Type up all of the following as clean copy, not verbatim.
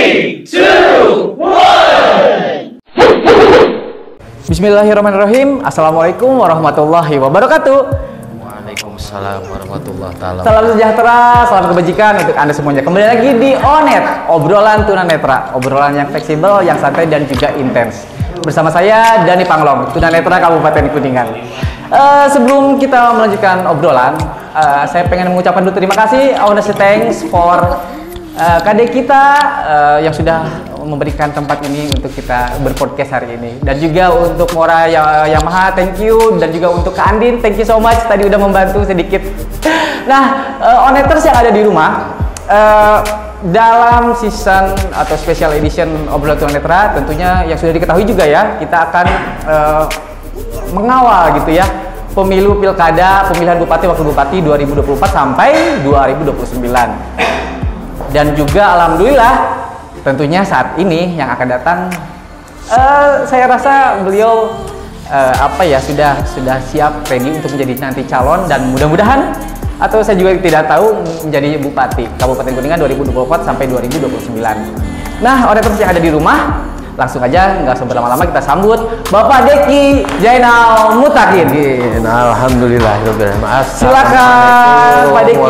3, 2, 1. Bismillahirrahmanirrahim. Assalamualaikum warahmatullahi wabarakatuh. Waalaikumsalam warahmatullahi taala. Salam sejahtera, salam kebajikan untuk Anda semuanya. Kembali lagi di Onet, obrolan tunanetra, obrolan yang fleksibel, yang santai dan juga intens. Bersama saya Dani Panglong, tunanetra Kabupaten Kuningan. Sebelum kita melanjutkan obrolan, saya pengen mengucapkan dulu terima kasih. I wanna say thanks for KD kita yang sudah memberikan tempat ini untuk kita berpodcast hari ini, dan juga untuk Mora Yamaha, thank you, dan juga untuk Kak Andin, thank you so much, tadi udah membantu sedikit. Nah, Oneters yang ada di rumah, dalam season atau special edition obrolan tunanetra, tentunya yang sudah diketahui juga ya, kita akan mengawal gitu ya pemilu pilkada, pemilihan bupati wakil bupati 2024 sampai 2029. Dan juga alhamdulillah tentunya saat ini yang akan datang, saya rasa beliau sudah siap ready untuk menjadi nanti calon, dan mudah-mudahan, atau saya juga tidak tahu, menjadi bupati Kabupaten Kuningan 2024 sampai 2029. Nah, Oneters yang ada di rumah, langsung aja nggak usah berlama-lama, kita sambut Bapak Deki Jainal Mutakin. Alhamdulillah. Silakan Pak Deki.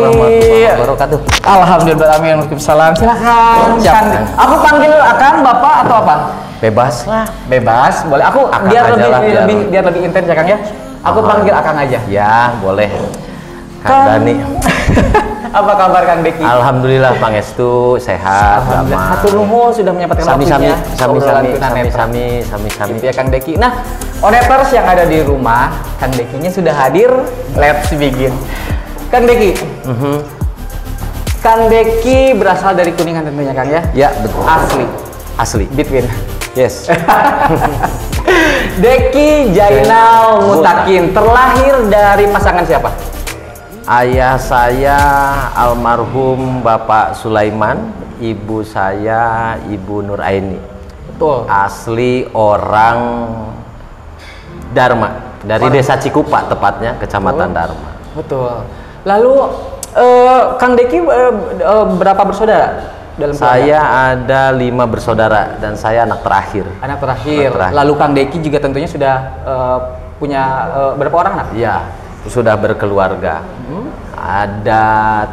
Wabarakatuh. Alhamdulillah, amin. Waalaikumsalam. Silakan. Kan, aku panggil Akang, Bapak, atau apa? Bebas lah. Bebas, boleh. Aku Akang biar aja lah, biar lebih intens ya Kang ya. Aku panggil Akang aja. Ya, boleh. Kang Dani. Apa kabar Kang Deki? Alhamdulillah, pangestu sehat. Hatur nuhun sudah menyempatkan waktunya. Sami. Gitu ya Kang Deki. Nah, Oneters yang ada di rumah, Kang Dekinya sudah hadir. Let's begin. Kang Deki. Kang Deki berasal dari Kuningan tentunya Kang ya? Ya, betul. Asli. Between. Yes. Deki Jainal Mutakin terlahir dari pasangan siapa? Ayah saya almarhum Bapak Sulaiman, ibu saya Ibu Nur Aini. Betul. Asli orang Dharma, dari Desa Cikupa tepatnya, Kecamatan Dharma. Betul. Lalu Kang Deki berapa bersaudara dalam keluarga? Saya ada 5 bersaudara dan saya anak terakhir. Anak terakhir. Lalu Kang Deki juga tentunya sudah punya berapa orang anak? Ya, sudah berkeluarga. Ada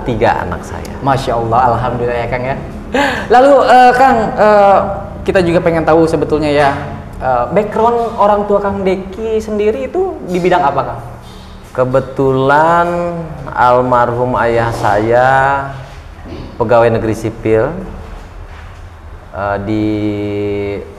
3 anak saya. Masya Allah, alhamdulillah ya Kang ya. Lalu Kang, kita juga pengen tahu sebetulnya ya, background orang tua Kang Deki sendiri itu di bidang apa Kang? Kebetulan almarhum ayah saya pegawai negeri sipil di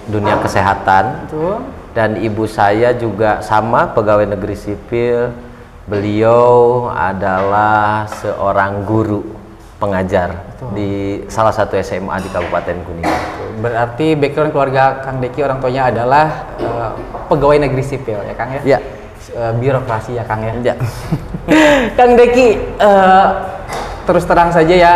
dunia kesehatan. Betul. Dan ibu saya juga sama, pegawai negeri sipil. Beliau adalah seorang guru pengajar. Betul. Di salah satu SMA di Kabupaten Kuningan. Berarti background keluarga Kang Deki orang tuanya adalah pegawai negeri sipil ya Kang ya? Ya. Birokrasi ya Kang ya? Ya. Kang Deki, terus terang saja ya,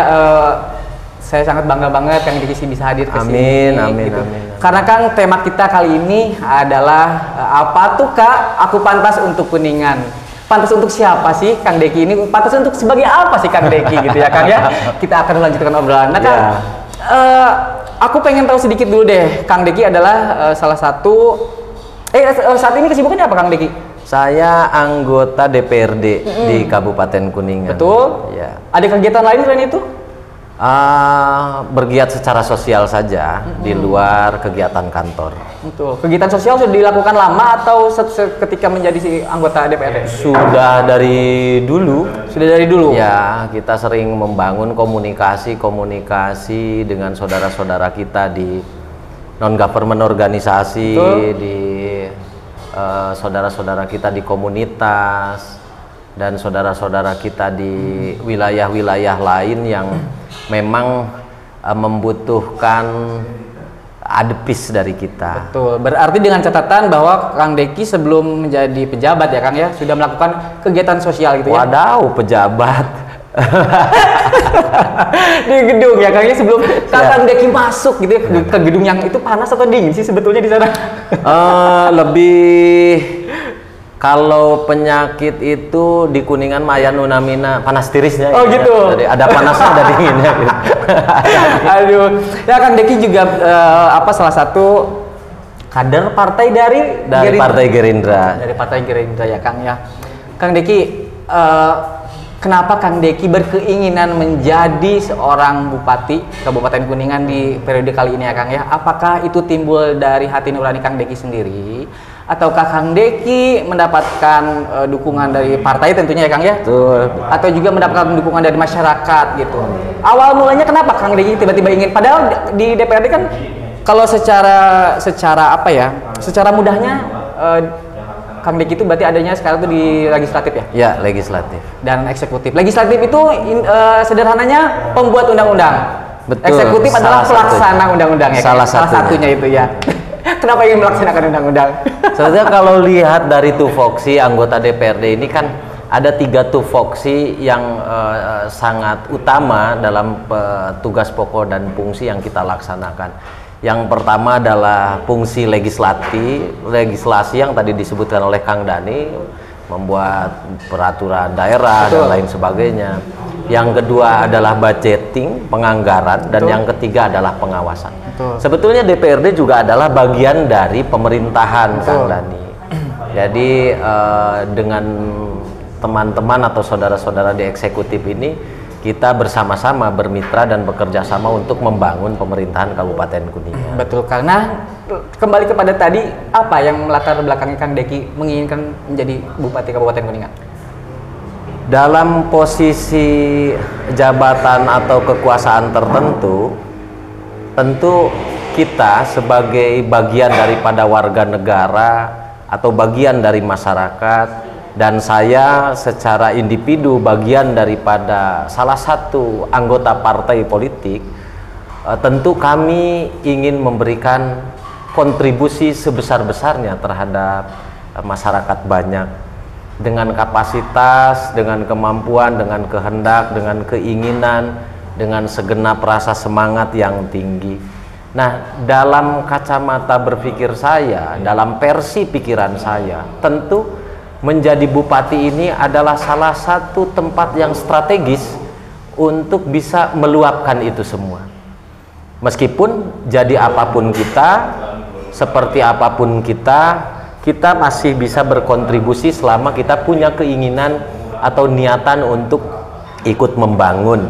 saya sangat bangga banget Kang Deki bisa hadir ke sini. Amin. Karena Kang, tema kita kali ini adalah apa tuh Kak, aku pantas untuk Kuningan. Pantas untuk siapa sih Kang Deki ini? Pantas untuk sebagai apa sih Kang Deki gitu ya Kang ya? Kita akan melanjutkan obrolan. Nah Kang, aku pengen tahu sedikit dulu deh. Kang Deki adalah salah satu saat ini kesibukannya apa Kang Deki? Saya anggota DPRD di Kabupaten Kuningan. Betul. Ya. Ada kegiatan lain selain itu? Bergiat secara sosial saja di luar kegiatan kantor. Betul. Kegiatan sosial sudah dilakukan lama atau ketika menjadi anggota DPRD? Sudah dari dulu. Sudah dari dulu. Ya, kita sering membangun komunikasi dengan saudara-saudara kita di non-government organisasi. Betul. Di saudara-saudara kita di komunitas dan saudara-saudara kita di wilayah-wilayah lain yang memang membutuhkan adepis dari kita. Betul. Berarti dengan catatan bahwa Kang Deki sebelum menjadi pejabat ya Kang ya, sudah melakukan kegiatan sosial gitu ya? Wadaw, pejabat. Di gedung ya Kang ya, sebelum Kang Deki masuk gitu ya, ke gedung yang itu panas atau dingin sih sebetulnya di sana? Lebih Kalau penyakit itu di Kuningan Maya Nunamina panas tirisnya. Oh ya. gitu. Jadi ada panasnya ada dinginnya. Gitu. Aduh, ya Kang Deki juga salah satu kader partai dari Partai Gerindra. Dari Partai Gerindra ya Kang ya. Kang Deki, kenapa Kang Deki berkeinginan menjadi seorang bupati Kabupaten Kuningan di periode kali ini ya Kang ya? Apakah itu timbul dari hati nurani Kang Deki sendiri? Ataukah Kang Deki mendapatkan dukungan dari partai tentunya ya Kang ya? Betul. Atau juga mendapatkan dukungan dari masyarakat gitu. Awal mulanya kenapa Kang Deki tiba-tiba ingin, padahal di DPRD kan kalau secara mudahnya Kang Deki itu berarti adanya sekarang tuh di legislatif ya? Ya, legislatif. Dan eksekutif. Legislatif itu sederhananya pembuat undang-undang. Betul. Eksekutif adalah pelaksana undang-undang ya. Salah satunya itu ya. Kenapa ingin melaksanakan undang-undang? Sebenarnya kalau lihat dari tupoksi anggota DPRD ini kan ada 3 tupoksi yang sangat utama dalam tugas pokok dan fungsi yang kita laksanakan. Yang pertama adalah fungsi legislasi yang tadi disebutkan oleh Kang Dani, membuat peraturan daerah. Betul. Dan lain sebagainya. Yang kedua adalah budgeting, penganggaran. Dan yang ketiga adalah pengawasan. Betul. Sebetulnya DPRD juga adalah bagian dari pemerintahan. Betul. Kang Dani. Jadi dengan teman-teman atau saudara-saudara di eksekutif ini, kita bersama-sama bermitra dan bekerja sama untuk membangun pemerintahan Kabupaten Kuningan. Betul, karena kembali kepada tadi, apa yang melatar belakangi Kang Deki menginginkan menjadi Bupati Kabupaten Kuningan? Dalam posisi jabatan atau kekuasaan tertentu, tentu kita sebagai bagian daripada warga negara atau bagian dari masyarakat, dan saya secara individu bagian daripada salah satu anggota partai politik, tentu kami ingin memberikan kontribusi sebesar-besarnya terhadap masyarakat banyak dengan kapasitas, dengan kemampuan, dengan kehendak, dengan keinginan, dengan segenap rasa semangat yang tinggi. Nah, dalam kacamata berpikir saya, dalam versi pikiran saya, tentu menjadi bupati ini adalah salah satu tempat yang strategis untuk bisa meluapkan itu semua. Meskipun jadi apapun kita, seperti apapun kita masih bisa berkontribusi selama kita punya keinginan atau niatan untuk ikut membangun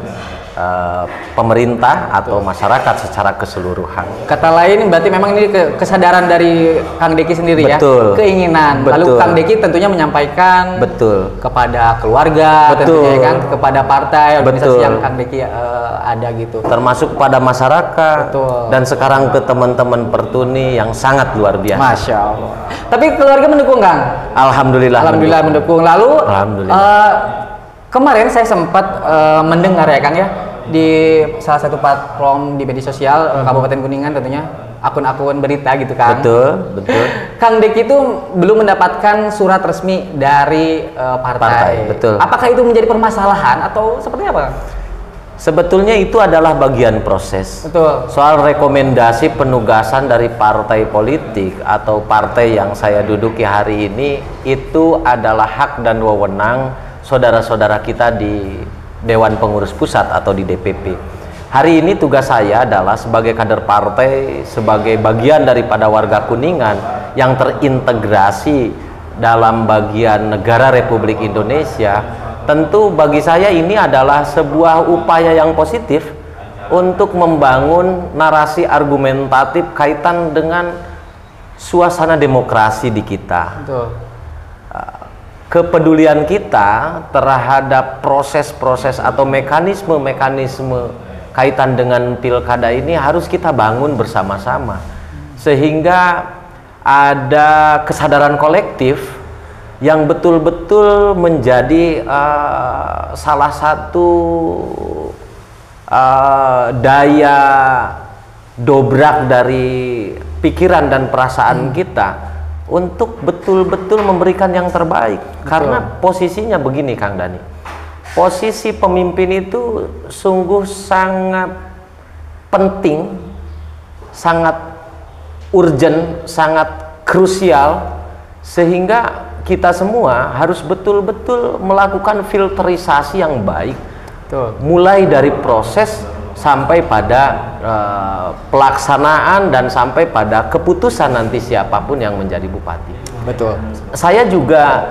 pemerintah atau masyarakat secara keseluruhan. Kata lain berarti memang ini kesadaran dari Kang Deki sendiri. Betul. Ya, keinginan. Betul. Lalu Kang Deki tentunya menyampaikan betul kepada keluarga, betul tentunya kan, kepada partai, organisasi betul yang Kang Deki ada gitu. Termasuk pada masyarakat. Betul. Dan sekarang ke teman-teman Pertuni yang sangat luar biasa. Masya Allah. Tapi keluarga mendukung Kang? Alhamdulillah mendukung. Lalu alhamdulillah. Kemarin saya sempat mendengar ya Kang ya, di salah satu platform di media sosial Kabupaten Kuningan tentunya, akun-akun berita gitu kan. Betul. Kang Deki itu belum mendapatkan surat resmi dari partai. Betul. Apakah itu menjadi permasalahan atau seperti apa? Sebetulnya itu adalah bagian proses. Betul. Soal rekomendasi penugasan dari partai politik atau partai yang saya duduki hari ini, itu adalah hak dan wewenang saudara-saudara kita di Dewan Pengurus Pusat atau di DPP. Hari ini tugas saya adalah sebagai kader partai, sebagai bagian daripada warga Kuningan yang terintegrasi dalam bagian negara Republik Indonesia. Tentu bagi saya ini adalah sebuah upaya yang positif untuk membangun narasi argumentatif kaitan dengan suasana demokrasi di kita. Betul. Kepedulian kita terhadap proses-proses atau mekanisme-mekanisme kaitan dengan pilkada ini harus kita bangun bersama-sama, sehingga ada kesadaran kolektif yang betul-betul menjadi salah satu daya dobrak dari pikiran dan perasaan kita untuk betul-betul memberikan yang terbaik. Betul. Karena posisinya begini Kang Dani, posisi pemimpin itu sungguh sangat penting, sangat urgent, sangat krusial, sehingga kita semua harus betul-betul melakukan filterisasi yang baik, mulai dari proses sampai pada pelaksanaan dan sampai pada keputusan nanti siapapun yang menjadi bupati. Betul. Saya juga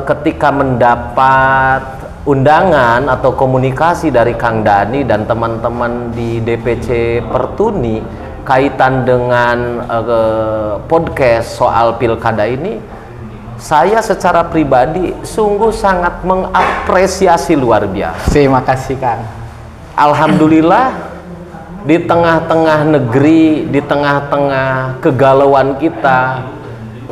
ketika mendapat undangan atau komunikasi dari Kang Dani dan teman-teman di DPC Pertuni kaitan dengan podcast soal pilkada ini, saya secara pribadi sungguh sangat mengapresiasi luar biasa. Terima kasih, Kang. Alhamdulillah, di tengah-tengah negeri, di tengah-tengah kegalauan kita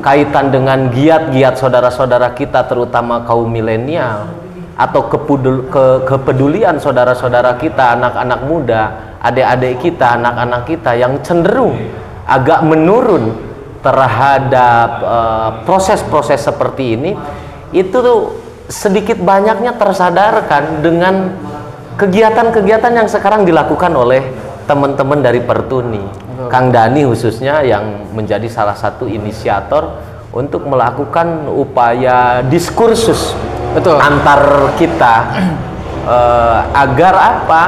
kaitan dengan giat-giat saudara-saudara kita, terutama kaum milenial, atau kepedulian saudara-saudara kita, anak-anak muda, adik-adik kita, anak-anak kita yang cenderung agak menurun terhadap proses-proses seperti ini, itu sedikit banyaknya tersadarkan dengan kegiatan-kegiatan yang sekarang dilakukan oleh teman-teman dari Pertuni. Kang Dani khususnya yang menjadi salah satu inisiator untuk melakukan upaya diskursus antar kita agar apa?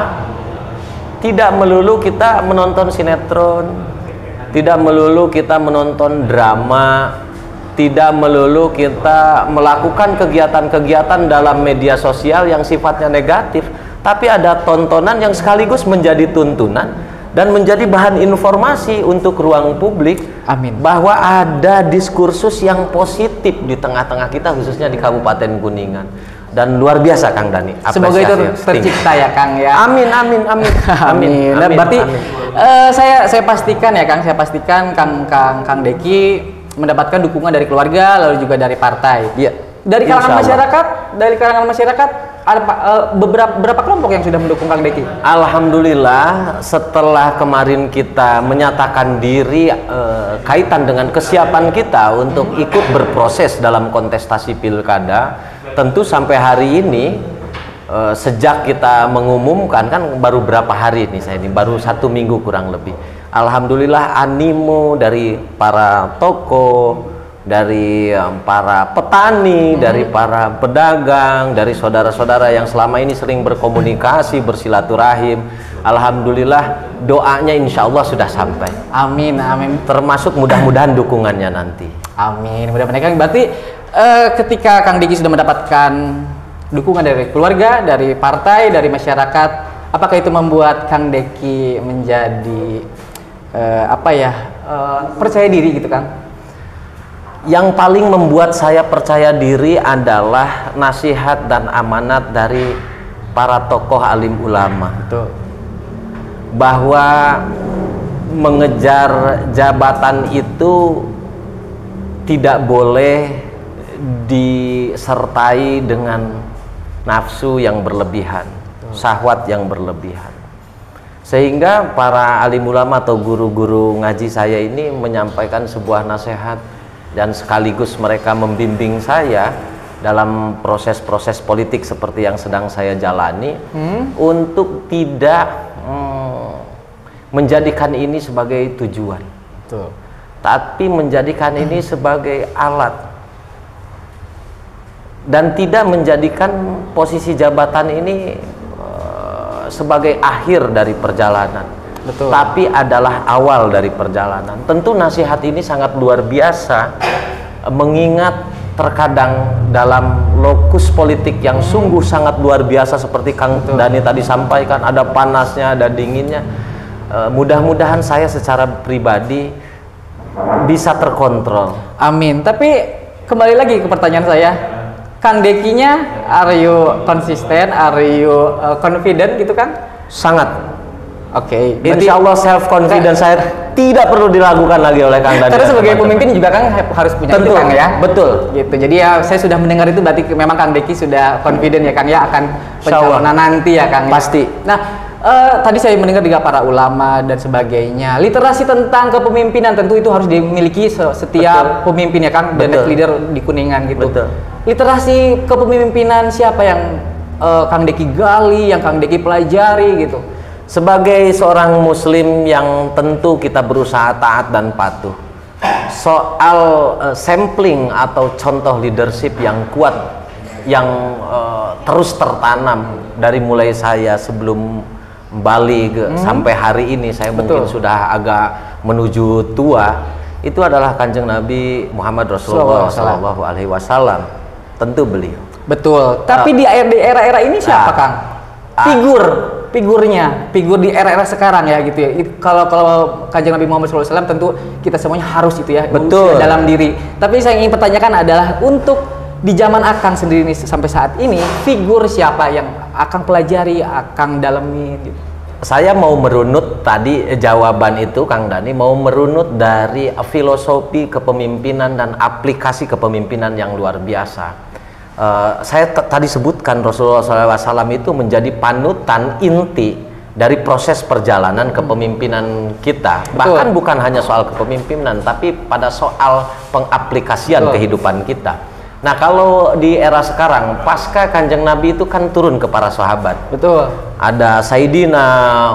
Tidak melulu kita menonton sinetron, tidak melulu kita menonton drama, tidak melulu kita melakukan kegiatan-kegiatan dalam media sosial yang sifatnya negatif, tapi ada tontonan yang sekaligus menjadi tuntunan dan menjadi bahan informasi untuk ruang publik. Amin. Bahwa ada diskursus yang positif di tengah-tengah kita, khususnya di Kabupaten Kuningan. Dan luar biasa Kang Dani. Semoga itu tercipta ya Kang ya. Amin, amin, amin. Amin. Amin. Berarti amin. Saya pastikan ya Kang, saya pastikan Kang Deki mendapatkan dukungan dari keluarga lalu juga dari partai. Iya. Dari kalangan masyarakat, ada berapa kelompok yang sudah mendukung Kang Deki? Alhamdulillah, setelah kemarin kita menyatakan diri kaitan dengan kesiapan kita untuk ikut berproses dalam kontestasi pilkada, tentu sampai hari ini sejak kita mengumumkan, kan baru berapa hari ini, baru 1 minggu kurang lebih. Alhamdulillah animo dari para tokoh, dari para petani, dari para pedagang, dari saudara-saudara yang selama ini sering berkomunikasi, bersilaturahim. Alhamdulillah doanya insya Allah sudah sampai. Amin, amin. Termasuk mudah-mudahan dukungannya nanti. Amin. Mudah-mudahan. Berarti ketika Kang Deki sudah mendapatkan dukungan dari keluarga, dari partai, dari masyarakat, apakah itu membuat Kang Deki menjadi percaya diri gitu Kang? Yang paling membuat saya percaya diri adalah nasihat dan amanat dari para tokoh alim ulama. Betul. Bahwa mengejar jabatan itu tidak boleh disertai dengan nafsu yang berlebihan, syahwat yang berlebihan. Sehingga para alim ulama atau guru-guru ngaji saya ini menyampaikan sebuah nasihat dan sekaligus mereka membimbing saya dalam proses-proses politik seperti yang sedang saya jalani, untuk tidak menjadikan ini sebagai tujuan. Betul. Tapi menjadikan ini sebagai alat, dan tidak menjadikan posisi jabatan ini sebagai akhir dari perjalanan. Betul. Tapi adalah awal dari perjalanan. Tentu nasihat ini sangat luar biasa, mengingat terkadang dalam lokus politik yang sungguh sangat luar biasa seperti Kang Dani tadi sampaikan, ada panasnya, ada dinginnya. Mudah-mudahan saya secara pribadi bisa terkontrol. Amin. Tapi kembali lagi ke pertanyaan saya, Kang Dekinya, are you konsisten, are you confident gitu Kang? Sangat. Oke, Insya Allah self confidence saya tidak perlu diragukan lagi oleh Kang Dani. Karena sebagai pemimpin juga Kang harus punya itu Kang ya. Betul. Gitu. Jadi ya saya sudah mendengar itu, berarti memang Kang Deki sudah confident ya Kang ya akan pencalonan nanti ya Kang. Pasti. Nah, tadi saya mendengar juga para ulama dan sebagainya. Literasi tentang kepemimpinan tentu itu harus dimiliki setiap pemimpin ya Kang, dan leader di Kuningan gitu. Betul. Literasi kepemimpinan siapa yang Kang Deki gali, yang Kang Deki pelajari gitu? Sebagai seorang muslim yang tentu kita berusaha taat dan patuh, soal sampling atau contoh leadership yang kuat, yang terus tertanam dari mulai saya sebelum balik sampai hari ini, saya mungkin sudah agak menuju tua, itu adalah Kanjeng Nabi Muhammad Rasulullah Shallallahu Alaihi Wasallam. Tentu beliau. Betul. Tapi di era-era ini siapa, Kang? Figurnya di era-era sekarang ya gitu ya. Kalau Kanjeng Nabi Muhammad SAW tentu kita semuanya harus itu ya. Betul. Dalam diri. Tapi saya ingin pertanyakan adalah untuk di zaman Akang sendiri ini, sampai saat ini, figur siapa yang Akang pelajari, Akang dalami gitu? Saya mau merunut tadi jawaban itu, Kang Dani, mau merunut dari filosofi kepemimpinan dan aplikasi kepemimpinan yang luar biasa. Saya tadi sebutkan Rasulullah SAW itu menjadi panutan inti dari proses perjalanan kepemimpinan kita. Bahkan bukan hanya soal kepemimpinan, tapi pada soal pengaplikasian kehidupan kita. Nah, kalau di era sekarang, pasca Kanjeng Nabi itu kan turun ke para sahabat. Betul. Ada Sayyidina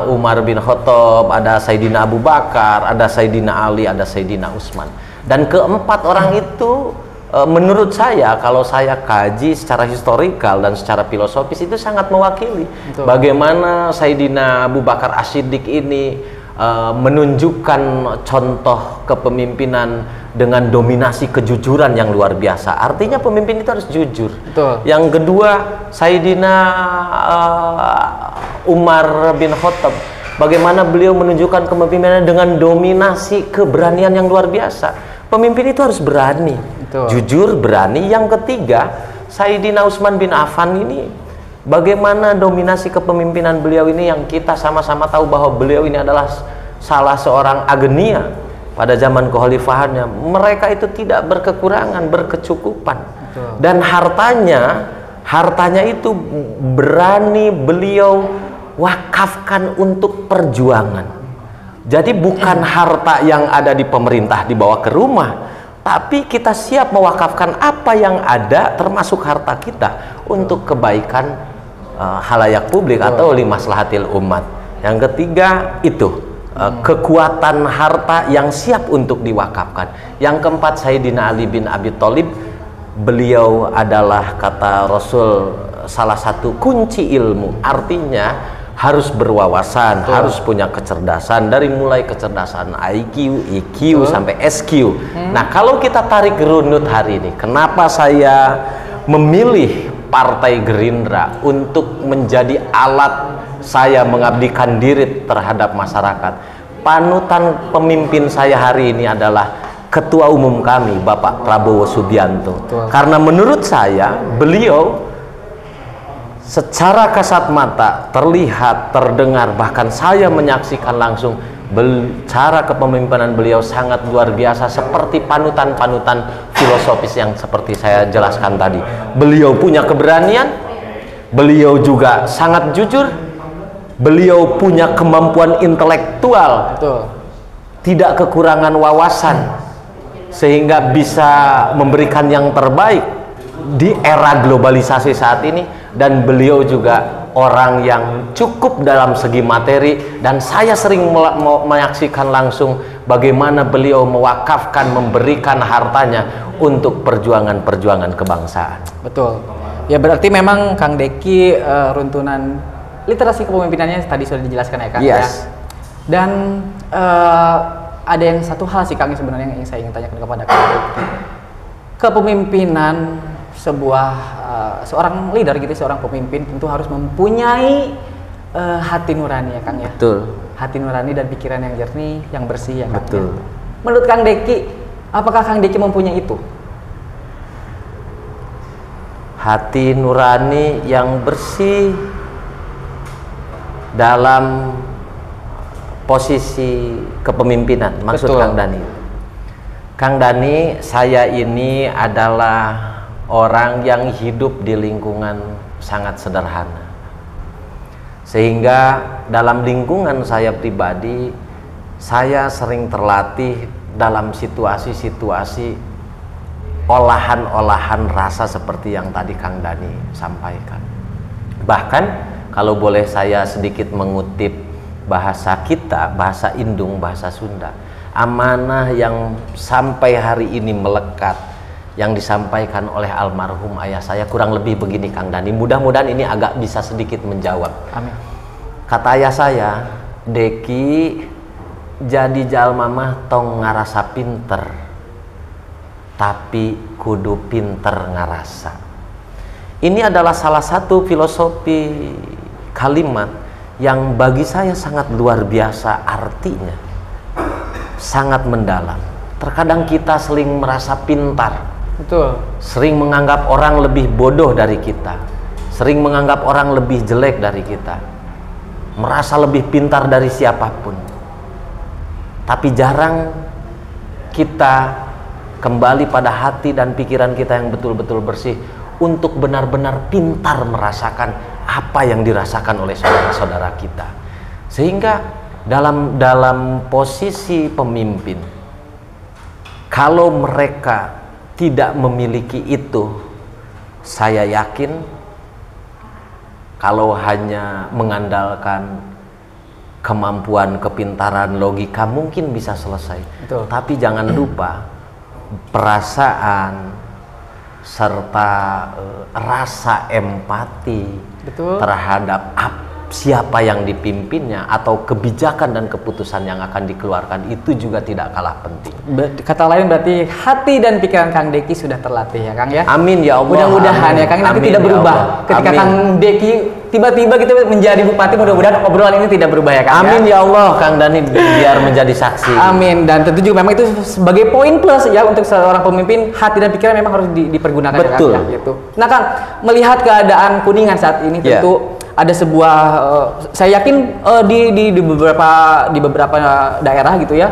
Umar bin Khattab, ada Sayyidina Abu Bakar, ada Sayyidina Ali, ada Sayyidina Utsman. Dan keempat orang itu, menurut saya, kalau saya kaji secara historikal dan secara filosofis, itu sangat mewakili bagaimana Sayyidina Abu Bakar As-Siddiq ini menunjukkan contoh kepemimpinan dengan dominasi kejujuran yang luar biasa. Artinya pemimpin itu harus jujur. Betul. Yang kedua, Sayyidina Umar bin Khattab, bagaimana beliau menunjukkan kepemimpinan dengan dominasi keberanian yang luar biasa. Pemimpin itu harus berani. Betul. Jujur, berani. Yang ketiga, Sayyidina Utsman bin Affan ini, bagaimana dominasi kepemimpinan beliau ini yang kita sama-sama tahu bahwa beliau ini adalah salah seorang agenia pada zaman kekhalifahannya. Mereka itu tidak berkekurangan, berkecukupan. Betul. Dan hartanya itu berani beliau wakafkan untuk perjuangan. Jadi bukan harta yang ada di pemerintah dibawa ke rumah, tapi kita siap mewakafkan apa yang ada, termasuk harta kita, untuk kebaikan halayak publik atau limaslahatil umat. Yang ketiga itu kekuatan harta yang siap untuk diwakafkan. Yang keempat, Sayyidina Ali bin Abi Thalib, beliau adalah, kata Rasul, salah satu kunci ilmu. Artinya harus berwawasan, harus punya kecerdasan, dari mulai kecerdasan IQ, EQ sampai SQ. Nah, kalau kita tarik runut hari ini, kenapa saya memilih Partai Gerindra untuk menjadi alat saya mengabdikan diri terhadap masyarakat? Panutan pemimpin saya hari ini adalah Ketua Umum kami, Bapak Prabowo Subianto. Karena menurut saya, beliau secara kasat mata, terlihat, terdengar, bahkan saya menyaksikan langsung, cara kepemimpinan beliau sangat luar biasa, seperti panutan-panutan filosofis yang seperti saya jelaskan tadi. Beliau punya keberanian, beliau juga sangat jujur, beliau punya kemampuan intelektual, tidak kekurangan wawasan, sehingga bisa memberikan yang terbaik di era globalisasi saat ini. Dan beliau juga orang yang cukup dalam segi materi, dan saya sering menyaksikan langsung bagaimana beliau mewakafkan, memberikan hartanya untuk perjuangan-perjuangan kebangsaan. Betul. Ya, berarti memang Kang Deki runtunan literasi kepemimpinannya tadi sudah dijelaskan ya, Kang. Yes. Ya. Dan ada yang satu hal sih, Kang, sebenarnya yang saya ingin tanyakan kepada Kang Deki. Kepemimpinan seorang leader gitu, seorang pemimpin tentu harus mempunyai hati nurani ya, Kang ya. Betul. Hati nurani dan pikiran yang jernih, yang bersih ya, Kang. Betul. Ya. Menurut Kang Deki, apakah Kang Deki mempunyai itu? Hati nurani yang bersih dalam posisi kepemimpinan, maksud Kang Dani. Kang Dani, saya ini adalah orang yang hidup di lingkungan sangat sederhana, sehingga dalam lingkungan saya pribadi, saya sering terlatih dalam situasi-situasi olahan-olahan rasa seperti yang tadi Kang Dani sampaikan. Bahkan kalau boleh saya sedikit mengutip bahasa kita, bahasa Indung, bahasa Sunda. Amanah yang sampai hari ini melekat, yang disampaikan oleh almarhum ayah saya kurang lebih begini Kang Dani. Mudah-mudahan ini agak bisa sedikit menjawab. Amin. Kata ayah saya, Deki jadi jalma mah tong ngarasa pinter, tapi kudu pinter ngarasa. Ini adalah salah satu filosofi kalimat yang bagi saya sangat luar biasa artinya, sangat mendalam. Terkadang kita sering merasa pintar, Betul. sering menganggap orang lebih bodoh dari kita, sering menganggap orang lebih jelek dari kita, merasa lebih pintar dari siapapun. Tapi jarang kita kembali pada hati dan pikiran kita yang betul-betul bersih untuk benar-benar pintar merasakan apa yang dirasakan oleh saudara-saudara kita. Sehingga dalam posisi pemimpin, kalau mereka tidak memiliki itu, saya yakin kalau hanya mengandalkan kemampuan, kepintaran, logika mungkin bisa selesai. Betul. Tapi jangan lupa perasaan serta rasa empati Betul. terhadap siapa yang dipimpinnya atau kebijakan dan keputusan yang akan dikeluarkan itu juga tidak kalah penting. Kata lain berarti hati dan pikiran Kang Deki sudah terlatih ya Kang ya. Amin ya Allah. Mudah-mudahan ya Kang nanti Amin tidak ya berubah. Allah. Ketika Amin. Kang Deki tiba-tiba gitu menjadi bupati, mudah-mudahan obrolan ini tidak berubah ya Kang. Amin ya. ya Allah, Kang Dani biar menjadi saksi. Amin. Dan tentu juga memang itu sebagai poin plus ya untuk seorang pemimpin, hati dan pikiran memang harus dipergunakan. Betul. Ya Kang, ya, gitu. Nah Kang, melihat keadaan Kuningan saat ini tentu ada sebuah saya yakin di beberapa daerah gitu ya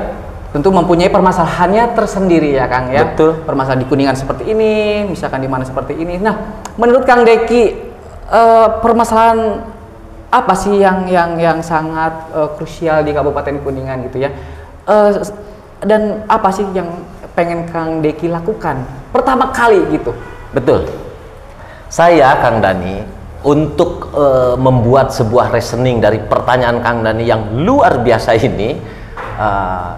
tentu mempunyai permasalahannya tersendiri ya Kang ya. Betul. Permasalahan di Kuningan seperti ini, misalkan di mana seperti ini. Nah, menurut Kang Deki permasalahan apa sih yang sangat krusial di Kabupaten Kuningan gitu ya? Dan apa sih yang pengen Kang Deki lakukan pertama kali gitu? Betul. Saya Kang Dani untuk membuat sebuah reasoning dari pertanyaan Kang Dani yang luar biasa ini,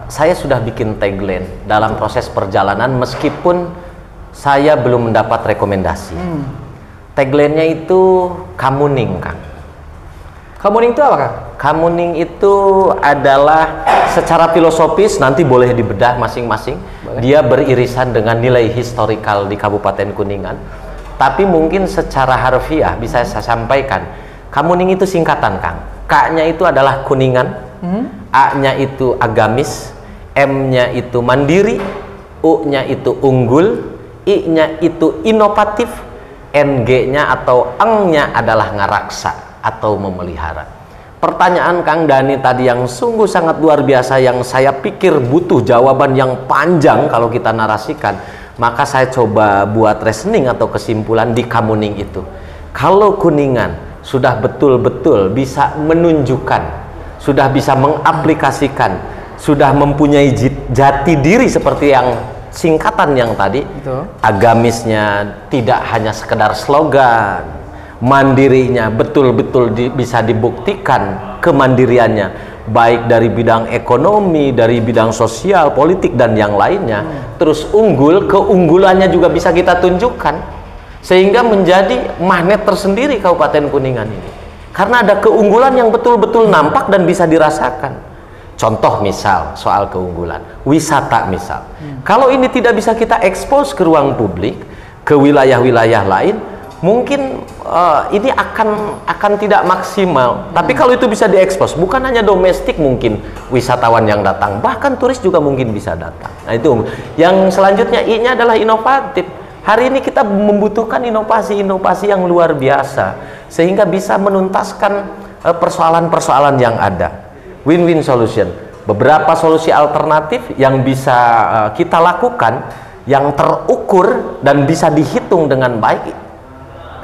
saya sudah bikin tagline dalam proses perjalanan meskipun saya belum mendapat rekomendasi. Tagline-nya itu Kamuning, Kang. Kamuning itu apa Kang? Kamuning itu adalah secara filosofis, nanti boleh dibedah masing-masing. Dia beririsan dengan nilai historikal di Kabupaten Kuningan. Tapi mungkin secara harfiah bisa saya sampaikan, Kamuning itu singkatan Kang. K-nya itu adalah Kuningan, A-nya itu agamis, M-nya itu mandiri, U-nya itu unggul, I-nya itu inovatif, N-G-nya atau eng-nya adalah ngaraksa atau memelihara. Pertanyaan Kang Dani tadi yang sungguh sangat luar biasa, yang saya pikir butuh jawaban yang panjang kalau kita narasikan. Maka saya coba buat reasoning atau kesimpulan di Kamuning itu. Kalau Kuningan sudah betul-betul bisa menunjukkan, sudah bisa mengaplikasikan, sudah mempunyai jati diri seperti yang singkatan yang tadi, Betul. Agamisnya tidak hanya sekedar slogan, mandirinya betul-betul bisa dibuktikan kemandiriannya, baik dari bidang ekonomi, dari bidang sosial, politik, dan yang lainnya. Terus keunggulannya juga bisa kita tunjukkan, sehingga menjadi magnet tersendiri Kabupaten Kuningan ini. Karena ada keunggulan yang betul-betul nampak dan bisa dirasakan. Contoh misal soal keunggulan, wisata misal. Kalau ini tidak bisa kita ekspos ke ruang publik, ke wilayah-wilayah lain, mungkin ini akan tidak maksimal. Tapi kalau itu bisa diekspos, bukan hanya domestik mungkin wisatawan yang datang, bahkan turis juga mungkin bisa datang. Nah itu. Yang selanjutnya I-nya adalah inovatif. Hari ini kita membutuhkan inovasi-inovasi yang luar biasa sehingga bisa menuntaskan persoalan-persoalan yang ada. Win-win solution. Beberapa solusi alternatif yang bisa kita lakukan, yang terukur dan bisa dihitung dengan baik,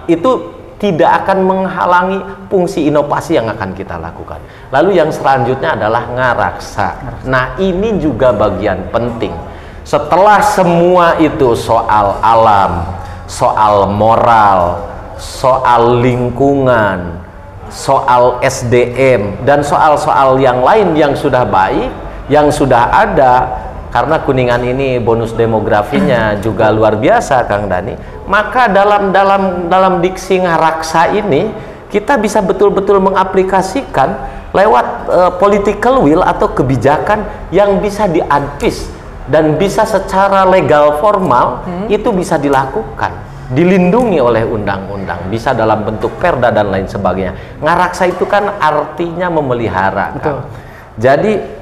itu tidak akan menghalangi fungsi inovasi yang akan kita lakukan. Lalu yang selanjutnya adalah ngaraksa. Nah ini juga bagian penting. Setelah semua itu soal alam, soal moral, soal lingkungan, soal SDM, dan soal-soal yang lain yang sudah baik, yang sudah ada. Karena Kuningan ini bonus demografinya juga luar biasa, Kang Dani. Maka dalam diksi ngaraksa ini kita bisa betul-betul mengaplikasikan lewat political will atau kebijakan yang bisa diadvis dan bisa secara legal formal itu bisa dilakukan, dilindungi oleh undang-undang, bisa dalam bentuk perda dan lain sebagainya. Ngaraksa itu kan artinya memelihara. Kan? Jadi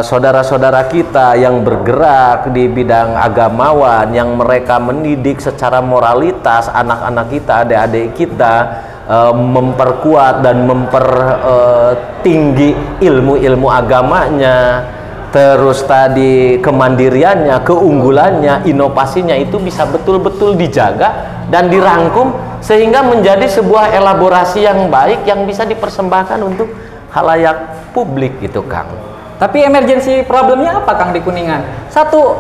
saudara-saudara kita yang bergerak di bidang agamawan, yang mereka mendidik secara moralitas anak-anak kita, adik-adik kita, memperkuat dan mempertinggi ilmu-ilmu agamanya, terus tadi kemandiriannya, keunggulannya, inovasinya itu bisa betul-betul dijaga dan dirangkum sehingga menjadi sebuah elaborasi yang baik yang bisa dipersembahkan untuk khalayak publik gitu, Kang. Tapi emergency problemnya apa, Kang, di Kuningan? Satu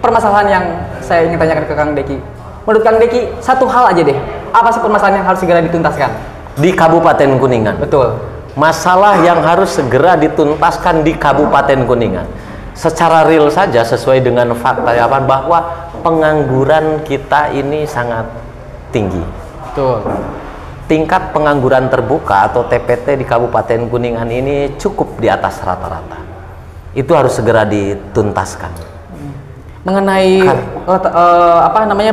permasalahan yang saya ingin tanyakan ke Kang Deki. Menurut Kang Deki, satu hal aja deh. Apa sih permasalahan yang harus segera dituntaskan? Di Kabupaten Kuningan. Betul. Masalah yang harus segera dituntaskan di Kabupaten Kuningan. Secara real saja sesuai dengan fakta bahwa pengangguran kita ini sangat tinggi. Betul. Tingkat pengangguran terbuka atau TPT di Kabupaten Kuningan ini cukup di atas rata-rata. Itu harus segera dituntaskan. Mengenai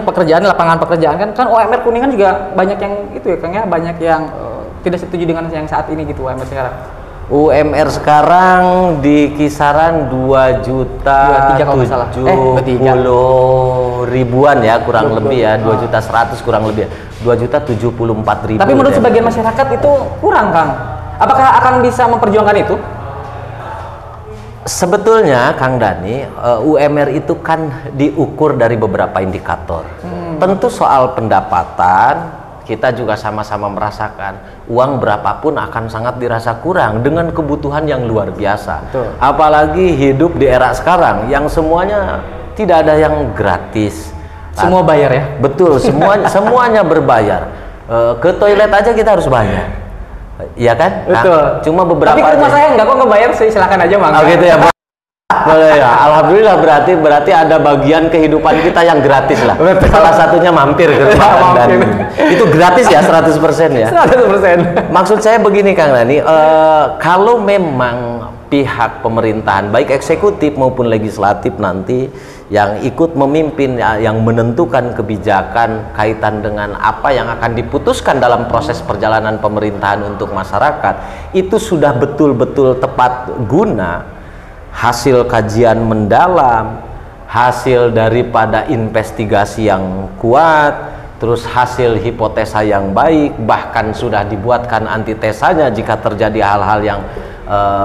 pekerjaan, lapangan pekerjaan kan UMR Kuningan juga banyak yang itu ya, Kang ya, banyak yang tidak setuju dengan yang saat ini gitu UMR sekarang. UMR sekarang di kisaran 2.070.000 ribuan ya, kurang lebih ya, 2.100.000 kurang lebih ya, 2.074.000. Tapi menurut sebagian masyarakat itu kurang, Kang. Apakah akan bisa memperjuangkan itu? Sebetulnya Kang Dani, UMR itu kan diukur dari beberapa indikator. Tentu soal pendapatan kita juga sama-sama merasakan uang berapapun akan sangat dirasa kurang dengan kebutuhan yang luar biasa. Betul. Apalagi hidup di era sekarang yang semuanya tidak ada yang gratis. Semua bayar ya? Betul, semuanya berbayar. Ke toilet aja kita harus bayar. Iya kan? Betul. Nah, cuma beberapa. Tapi ke rumah saya enggak kok ngebayar sih, silakan aja, Bang. Oh gitu ya, Bang. Boleh ya, alhamdulillah berarti ada bagian kehidupan kita yang gratis lah. Betul. Salah satunya mampir ke rumah dan itu gratis ya 100% ya. 100%. Maksud saya begini, Kang Dani, kalau memang pihak pemerintahan baik eksekutif maupun legislatif nanti yang ikut memimpin, yang menentukan kebijakan kaitan dengan apa yang akan diputuskan dalam proses perjalanan pemerintahan untuk masyarakat, itu sudah betul-betul tepat guna, hasil kajian mendalam, hasil daripada investigasi yang kuat, terus hasil hipotesa yang baik, bahkan sudah dibuatkan antitesanya jika terjadi hal-hal yang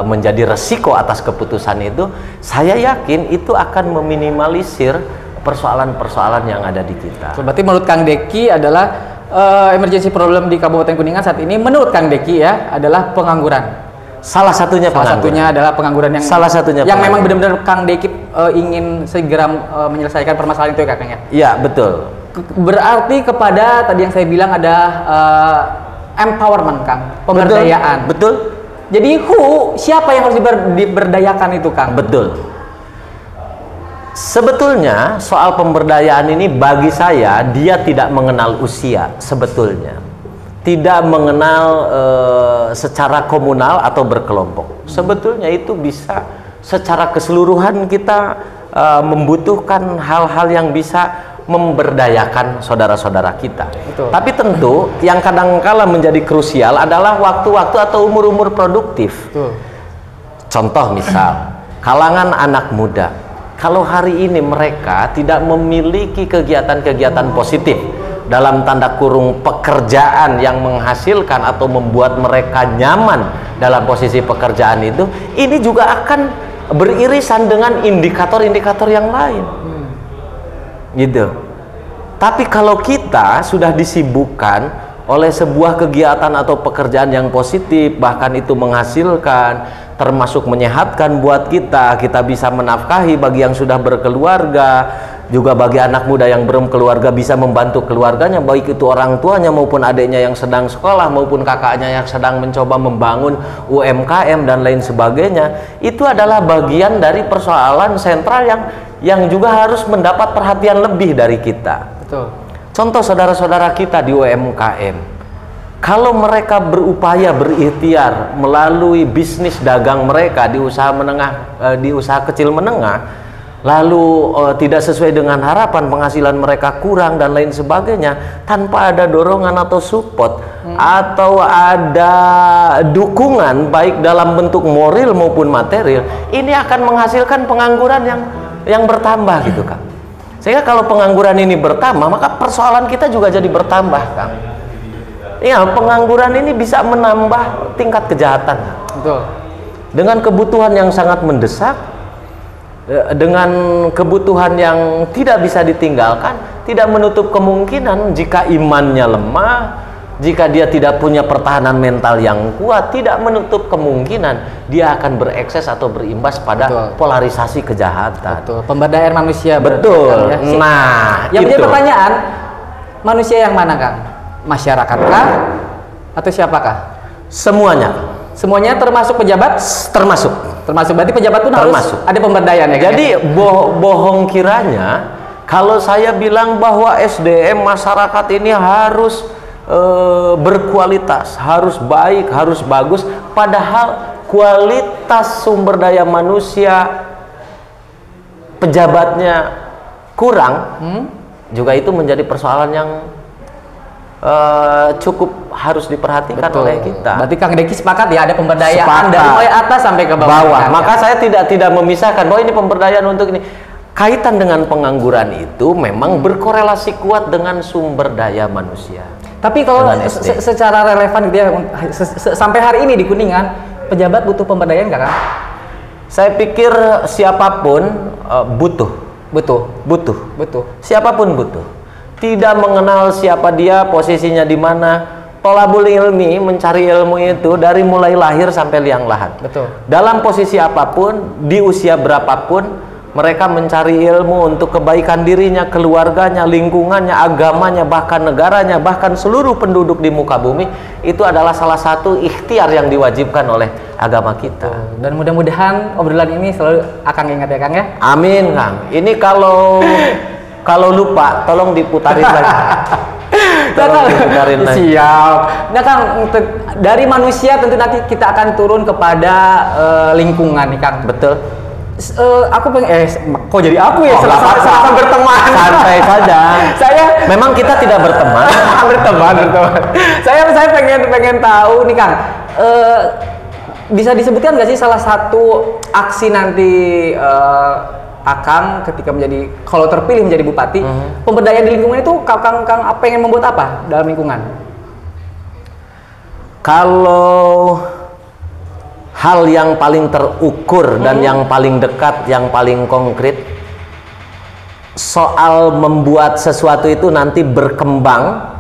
menjadi resiko atas keputusan itu, saya yakin itu akan meminimalisir persoalan-persoalan yang ada di kita. Berarti menurut Kang Deki adalah emergency problem di Kabupaten Kuningan saat ini, menurut Kang Deki ya, adalah pengangguran. Salah satunya adalah pengangguran yang memang benar-benar Kang Deki ingin segera menyelesaikan permasalahan itu ya, Kang ya? Iya, betul. Berarti kepada tadi yang saya bilang ada empowerment, Kang, pemberdayaan. Betul. Jadi siapa yang harus diberdayakan itu, Kang? Betul. Sebetulnya soal pemberdayaan ini bagi saya dia tidak mengenal usia sebetulnya. Tidak mengenal secara komunal atau berkelompok. Sebetulnya itu bisa secara keseluruhan kita membutuhkan hal-hal yang bisa memberdayakan saudara-saudara kita. Betul. Tapi tentu yang kadang-kala menjadi krusial adalah waktu-waktu atau umur-umur produktif. Betul. Contoh misal, kalangan anak muda. Kalau hari ini mereka tidak memiliki kegiatan-kegiatan positif dalam tanda kurung pekerjaan yang menghasilkan atau membuat mereka nyaman dalam posisi pekerjaan itu, ini juga akan beririsan dengan indikator-indikator yang lain. Gitu. Tapi kalau kita sudah disibukkan oleh sebuah kegiatan atau pekerjaan yang positif, bahkan itu menghasilkan, termasuk menyehatkan buat kita bisa menafkahi bagi yang sudah berkeluarga, juga bagi anak muda yang belum keluarga bisa membantu keluarganya, baik itu orang tuanya maupun adiknya yang sedang sekolah maupun kakaknya yang sedang mencoba membangun UMKM dan lain sebagainya. Itu adalah bagian dari persoalan sentral yang juga harus mendapat perhatian lebih dari kita. Betul. Contoh saudara-saudara kita di UMKM, kalau mereka berupaya berikhtiar melalui bisnis dagang mereka di usaha menengah, di usaha kecil menengah, lalu tidak sesuai dengan harapan, penghasilan mereka kurang dan lain sebagainya, tanpa ada dorongan atau support atau ada dukungan baik dalam bentuk moral maupun material, ini akan menghasilkan pengangguran yang bertambah gitu Kang. Sehingga kalau pengangguran ini bertambah, maka persoalan kita juga jadi bertambah Kang. Ya, pengangguran ini bisa menambah tingkat kejahatan. Betul. Dengan kebutuhan yang sangat mendesak, dengan kebutuhan yang tidak bisa ditinggalkan, tidak menutup kemungkinan jika imannya lemah, jika dia tidak punya pertahanan mental yang kuat, tidak menutup kemungkinan dia akan berekses atau berimbas pada Betul. polarisasi kejahatan. Betul. Pemberdayaan manusia. Betul. Ya. Nah, yang menjadi itu pertanyaan, manusia yang mana Kang? Masyarakatkah atau siapakah? semuanya, Semuanya termasuk pejabat? termasuk. Berarti pejabat pun harus Termasuk. ada pemberdayaan ya. Jadi bohong kiranya kalau saya bilang bahwa SDM masyarakat ini harus berkualitas, harus baik, harus bagus, padahal kualitas sumber daya manusia pejabatnya kurang, juga itu menjadi persoalan yang cukup harus diperhatikan oleh kita. Berarti Kang Deki sepakat ya ada pemberdayaan Sepakat. dari mulai atas sampai ke bawah. Maka saya tidak memisahkan bahwa ini pemberdayaan untuk ini. Kaitan dengan pengangguran itu memang berkorelasi kuat dengan sumber daya manusia. Tapi kalau Dengan SD. secara relevan gitu ya, sampai hari ini di Kuningan, pejabat butuh pemberdayaan nggak Kang? Saya pikir siapapun butuh. Betul. Siapapun butuh. Tidak mengenal siapa dia, posisinya di mana. Tolabul ilmi, mencari ilmu itu dari mulai lahir sampai liang lahat. Betul. Dalam posisi apapun, di usia berapapun, mereka mencari ilmu untuk kebaikan dirinya, keluarganya, lingkungannya, agamanya, bahkan negaranya, bahkan seluruh penduduk di muka bumi. Itu adalah salah satu ikhtiar yang diwajibkan oleh agama kita. Dan mudah-mudahan obrolan ini selalu Akang ingat ya Kang ya. Amin Kang. Ini kalau lupa, tolong diputarin lagi. Tolong diputarin lagi. Siap. Nah Kang, dari manusia tentu nanti kita akan turun kepada lingkungan nih Kang. Betul. Aku pengen, kok jadi aku ya? Sama berteman. Santai saja. Saya memang kita tidak berteman. berteman. Saya pengen tahu nih Kang. Bisa disebutkan nggak sih salah satu aksi nanti Akang ketika kalau terpilih menjadi bupati, pemberdayaan di lingkungan itu Kang pengen membuat apa dalam lingkungan? Kalau hal yang paling terukur dan yang paling dekat, yang paling konkret, soal membuat sesuatu itu nanti berkembang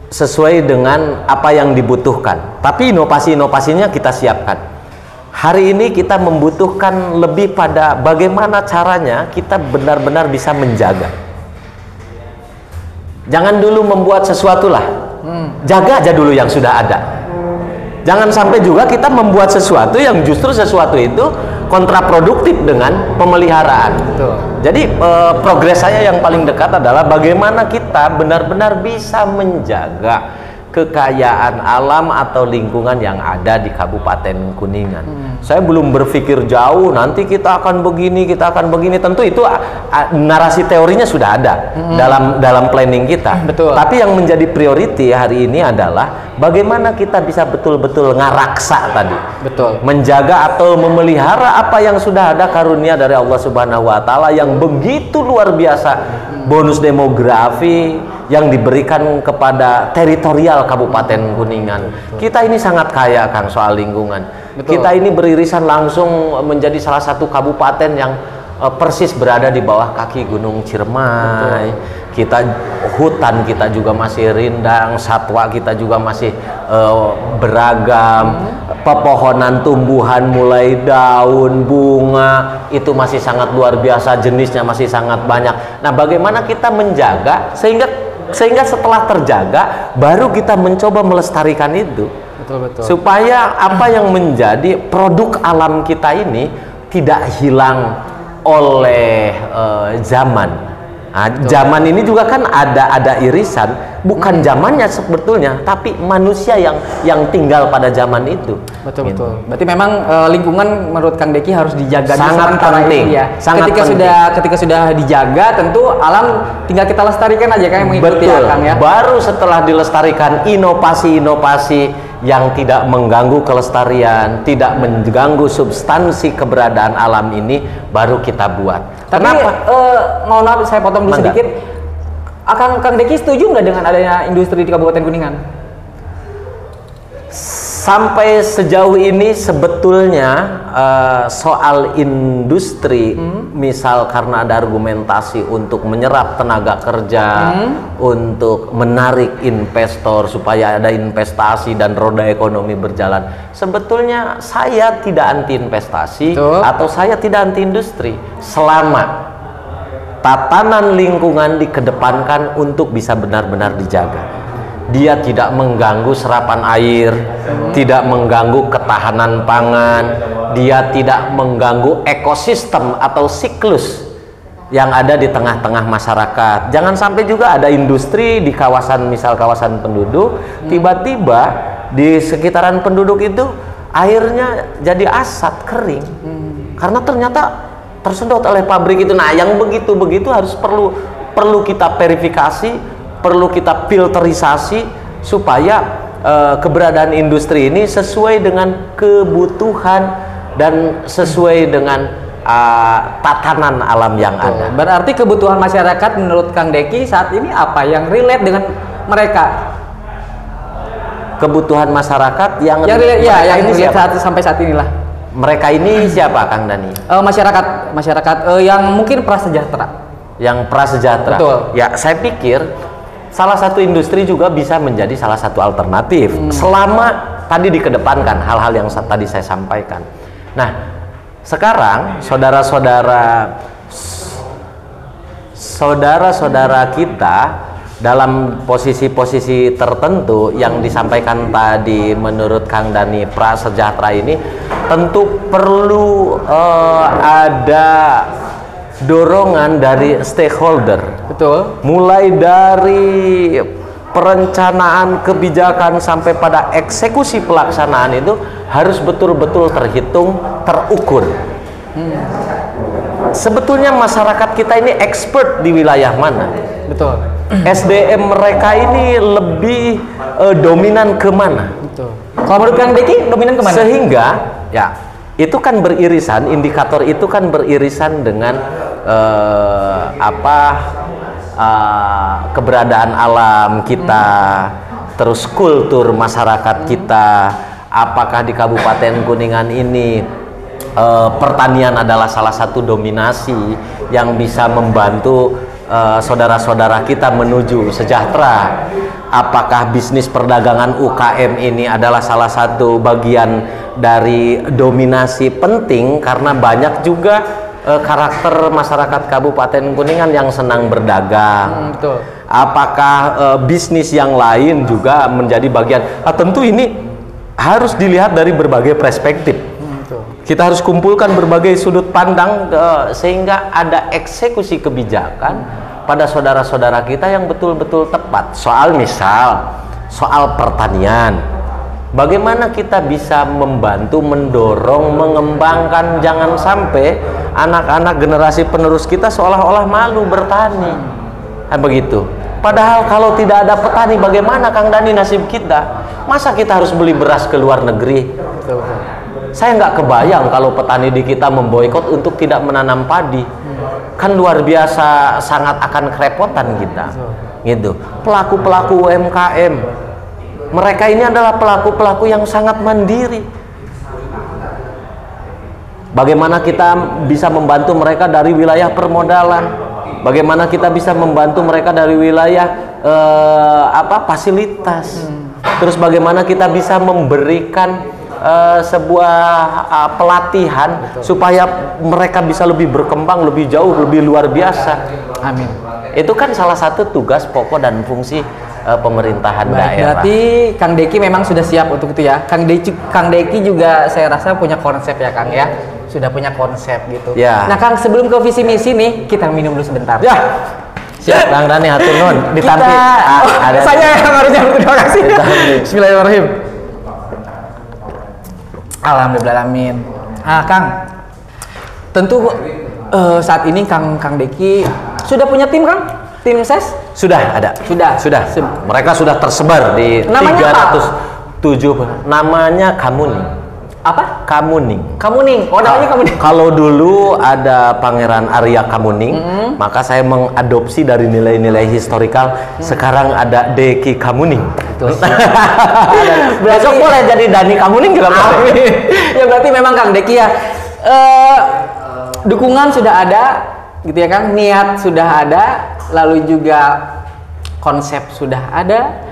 sesuai dengan apa yang dibutuhkan. Tapi inovasi-inovasinya kita siapkan. Hari ini kita membutuhkan lebih pada bagaimana caranya kita benar-benar bisa menjaga. Jangan dulu membuat sesuatu lah, jaga aja dulu yang sudah ada. Jangan sampai juga kita membuat sesuatu yang justru sesuatu itu kontraproduktif dengan pemeliharaan. Betul. Jadi progres saya yang paling dekat adalah bagaimana kita benar-benar bisa menjaga kekayaan alam atau lingkungan yang ada di Kabupaten Kuningan. Saya belum berpikir jauh, nanti kita akan begini, kita akan begini. Tentu itu narasi teorinya sudah ada dalam planning kita. Betul. Tapi yang menjadi priority hari ini adalah bagaimana kita bisa betul-betul ngaraksa tadi. Betul. Menjaga atau memelihara apa yang sudah ada karunia dari Allah Subhanahu wa taala yang begitu luar biasa. Bonus demografi yang diberikan kepada teritorial Kabupaten Kuningan. Kita ini sangat kaya Kang soal lingkungan. Betul. Kita ini beririsan langsung menjadi salah satu kabupaten yang persis berada di bawah kaki Gunung Ciremai. Betul. kita hutan kita juga masih rindang, satwa kita juga masih beragam, pepohonan tumbuhan mulai daun, bunga itu masih sangat luar biasa, jenisnya masih sangat banyak. Nah, bagaimana kita menjaga sehingga setelah terjaga baru kita mencoba melestarikan itu. Betul. Supaya apa yang menjadi produk alam kita ini tidak hilang oleh zaman. Nah, zaman ini juga kan ada irisan, bukan zamannya sebetulnya, tapi manusia yang tinggal pada zaman itu. Betul. Gitu. Berarti memang lingkungan menurut Kang Deki harus dijaga Sangat penting. ya. Sangat Ketika sudah dijaga, tentu alam tinggal kita lestarikan aja kan, yang mengikuti Betul. Kang ya. Baru setelah dilestarikan, inovasi-inovasi yang tidak mengganggu kelestarian, tidak mengganggu substansi keberadaan alam ini baru kita buat. Tapi Kenapa? mohon maaf saya potong dulu Mangga. sedikit. Kang Deki setuju nggak dengan adanya industri di Kabupaten Kuningan? Sampai sejauh ini sebetulnya soal industri, misal karena ada argumentasi untuk menyerap tenaga kerja, untuk menarik investor supaya ada investasi dan roda ekonomi berjalan. Sebetulnya saya tidak anti investasi. Betul. Atau saya tidak anti industri selama tatanan lingkungan dikedepankan untuk bisa benar-benar dijaga. Dia tidak mengganggu serapan air, tidak mengganggu ketahanan pangan, dia tidak mengganggu ekosistem atau siklus yang ada di tengah-tengah masyarakat. Jangan sampai juga ada industri di kawasan, misal kawasan penduduk, tiba-tiba di sekitaran penduduk itu airnya jadi asat, kering, karena ternyata tersedot oleh pabrik itu. Nah, yang begitu-begitu harus perlu kita verifikasi, perlu kita filterisasi supaya keberadaan industri ini sesuai dengan kebutuhan dan sesuai dengan tatanan alam yang ada. Berarti kebutuhan masyarakat menurut Kang Deki saat ini apa yang relate dengan mereka? Kebutuhan masyarakat yang relate, yang ini siapa? sampai saat inilah. Mereka ini siapa, Kang Dani? Masyarakat yang mungkin prasejahtera. Yang prasejahtera. Betul. Ya, saya pikir salah satu industri juga bisa menjadi salah satu alternatif selama tadi dikedepankan hal-hal yang tadi saya sampaikan. Nah, sekarang saudara-saudara kita dalam posisi-posisi tertentu yang disampaikan tadi menurut Kang Dani prasejahtera ini tentu perlu ada dorongan dari stakeholder. Betul. Mulai dari perencanaan kebijakan sampai pada eksekusi pelaksanaan itu harus betul-betul terhitung, terukur. Sebetulnya masyarakat kita ini expert di wilayah mana? Betul. SDM mereka ini lebih dominan kemana? Betul. Kalau menurut Kang Deki dominan kemana? Sehingga ya itu kan beririsan, indikator itu kan beririsan dengan keberadaan alam kita, terus kultur masyarakat kita. Apakah di Kabupaten Kuningan ini pertanian adalah salah satu dominasi yang bisa membantu saudara-saudara kita menuju sejahtera? Apakah bisnis perdagangan UKM ini adalah salah satu bagian dari dominasi penting, karena banyak juga karakter masyarakat Kabupaten Kuningan yang senang berdagang. Betul. Apakah bisnis yang lain juga menjadi bagian? Tentu ini harus dilihat dari berbagai perspektif. Betul. Kita harus kumpulkan berbagai sudut pandang sehingga ada eksekusi kebijakan pada saudara-saudara kita yang betul-betul tepat. Soal pertanian, bagaimana kita bisa membantu, mendorong, mengembangkan, jangan sampai anak-anak generasi penerus kita seolah-olah malu bertani. Begitu. Padahal kalau tidak ada petani, bagaimana Kang Dani nasib kita? Masa kita harus beli beras ke luar negeri? Betul. Saya nggak kebayang kalau petani di kita memboikot untuk tidak menanam padi. Kan luar biasa, sangat akan kerepotan kita. Gitu. Pelaku-pelaku UMKM, mereka ini adalah pelaku-pelaku yang sangat mandiri. Bagaimana kita bisa membantu mereka dari wilayah permodalan? Bagaimana kita bisa membantu mereka dari wilayah fasilitas. Terus bagaimana kita bisa memberikan sebuah pelatihan supaya mereka bisa lebih berkembang, lebih jauh, lebih luar biasa. Amin. Itu kan salah satu tugas pokok dan fungsi pemerintahan daerah. Berarti Kang Deki memang sudah siap untuk itu ya. Kang Deki juga saya rasa punya konsep ya Kang ya. Sudah punya konsep gitu. Ya. Nah Kang, sebelum ke visi misi nih, kita minum dulu sebentar. Ya. Siap, Kang Dani hatur nuhun. Ditampi. Saya yang harusnya terima kasih. Bismillahirrahmanirrahim. Alhamdulillahirrahmanirrahim. Kang, tentu saat ini Kang Deki sudah punya tim Kang? Tim ses? Sudah ada. Sudah. Mereka sudah tersebar di Namanya 307. Namanya Kamuning. Apa? Kamuning. Kamuning. Oh, namanya Kamuning. Kalau dulu ada Pangeran Arya Kamuning, maka saya mengadopsi dari nilai-nilai historikal. Sekarang ada Deki Kamuning. Besok boleh jadi Dani Kamuning juga boleh. Ya berarti memang Kang Deki ya, dukungan sudah ada, gitu ya Kang. Niat sudah ada, lalu juga konsep sudah ada.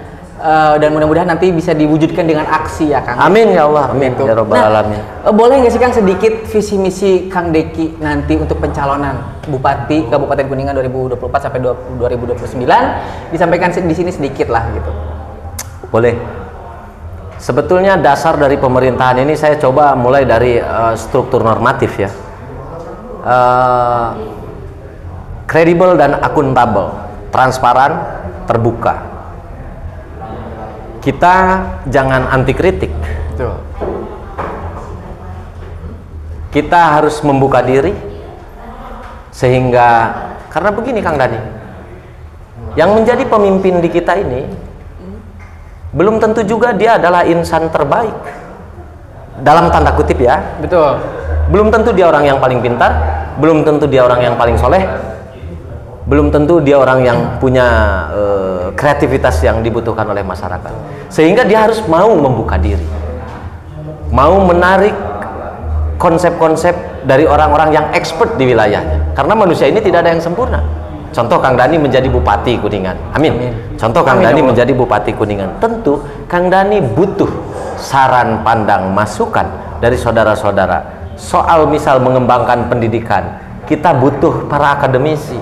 Dan mudah-mudahan nanti bisa diwujudkan dengan aksi ya Kang. Amin ya Allah, amin gitu. ya Rabbal alamin. Boleh nggak sih Kang sedikit visi misi Kang Deki nanti untuk pencalonan Bupati Kabupaten Kuningan 2024 sampai 2029 disampaikan di sini sedikit lah gitu. Boleh. Sebetulnya dasar dari pemerintahan ini saya coba mulai dari struktur normatif ya. Kredibel dan akuntabel, transparan, terbuka. Kita jangan anti kritik. Betul. Kita harus membuka diri sehingga, karena begini Kang Dani, yang menjadi pemimpin di kita ini belum tentu juga dia adalah insan terbaik dalam tanda kutip ya. Betul. Belum tentu dia orang yang paling pintar, belum tentu dia orang yang paling soleh, belum tentu dia orang yang punya kreativitas yang dibutuhkan oleh masyarakat. Sehingga dia harus mau membuka diri, mau menarik konsep-konsep dari orang-orang yang expert di wilayahnya. Karena manusia ini tidak ada yang sempurna. Contoh Kang Dani menjadi Bupati Kuningan. Amin. Contoh Kang Dani menjadi Bupati Kuningan. Tentu Kang Dani butuh saran, pandang, masukan dari saudara-saudara. Soal misal mengembangkan pendidikan, kita butuh para akademisi.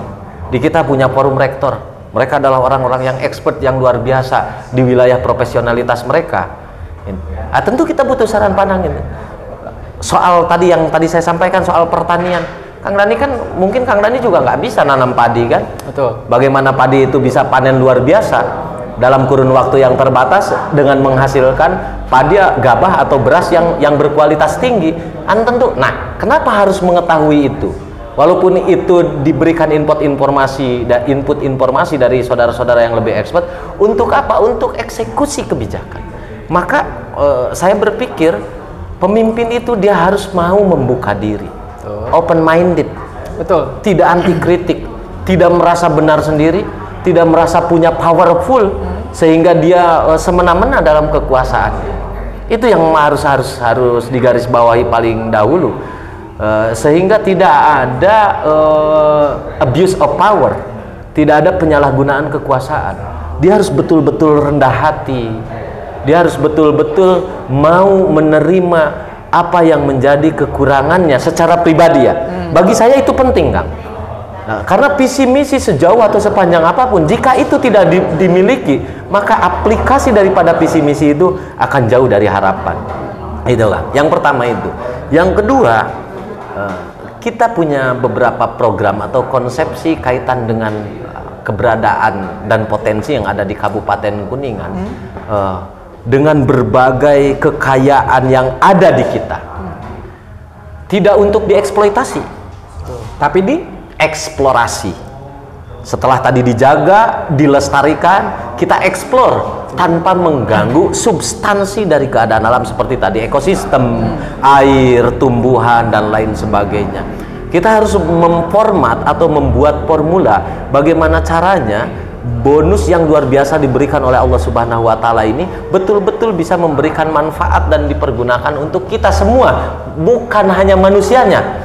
Di kita punya forum rektor. Mereka adalah orang-orang yang expert, yang luar biasa di wilayah profesionalitas mereka. Tentu kita butuh saran pandang ini. Soal tadi yang tadi saya sampaikan soal pertanian, Kang Dani kan mungkin Kang Dani juga nggak bisa nanam padi kan? Betul. Bagaimana padi itu bisa panen luar biasa dalam kurun waktu yang terbatas dengan menghasilkan padi, gabah atau beras yang berkualitas tinggi. Tentu. Nah, kenapa harus mengetahui itu? Walaupun itu diberikan input informasi dari saudara-saudara yang lebih expert, untuk apa? Untuk eksekusi kebijakan. Maka saya berpikir pemimpin itu dia harus mau membuka diri, open minded, betul, tidak anti kritik, tidak merasa benar sendiri, tidak merasa punya powerful sehingga dia semena-mena dalam kekuasaan. Itu yang harus digarisbawahi paling dahulu. Sehingga tidak ada abuse of power, tidak ada penyalahgunaan kekuasaan. Dia harus betul-betul rendah hati, dia harus betul-betul mau menerima apa yang menjadi kekurangannya secara pribadi ya. Bagi saya itu penting Kang. Karena visi misi sejauh atau sepanjang apapun, jika itu tidak dimiliki, maka aplikasi daripada visi misi itu akan jauh dari harapan. Itulah yang pertama itu. Yang kedua, kita punya beberapa program atau konsepsi kaitan dengan keberadaan dan potensi yang ada di Kabupaten Kuningan, dengan berbagai kekayaan yang ada di kita, tidak untuk dieksploitasi, tapi dieksplorasi. Setelah tadi dijaga, dilestarikan, kita eksplor tanpa mengganggu substansi dari keadaan alam seperti tadi ekosistem, air, tumbuhan dan lain sebagainya. Kita harus memformat atau membuat formula bagaimana caranya bonus yang luar biasa diberikan oleh Allah Subhanahu wa taala ini betul-betul bisa memberikan manfaat dan dipergunakan untuk kita semua, bukan hanya manusianya.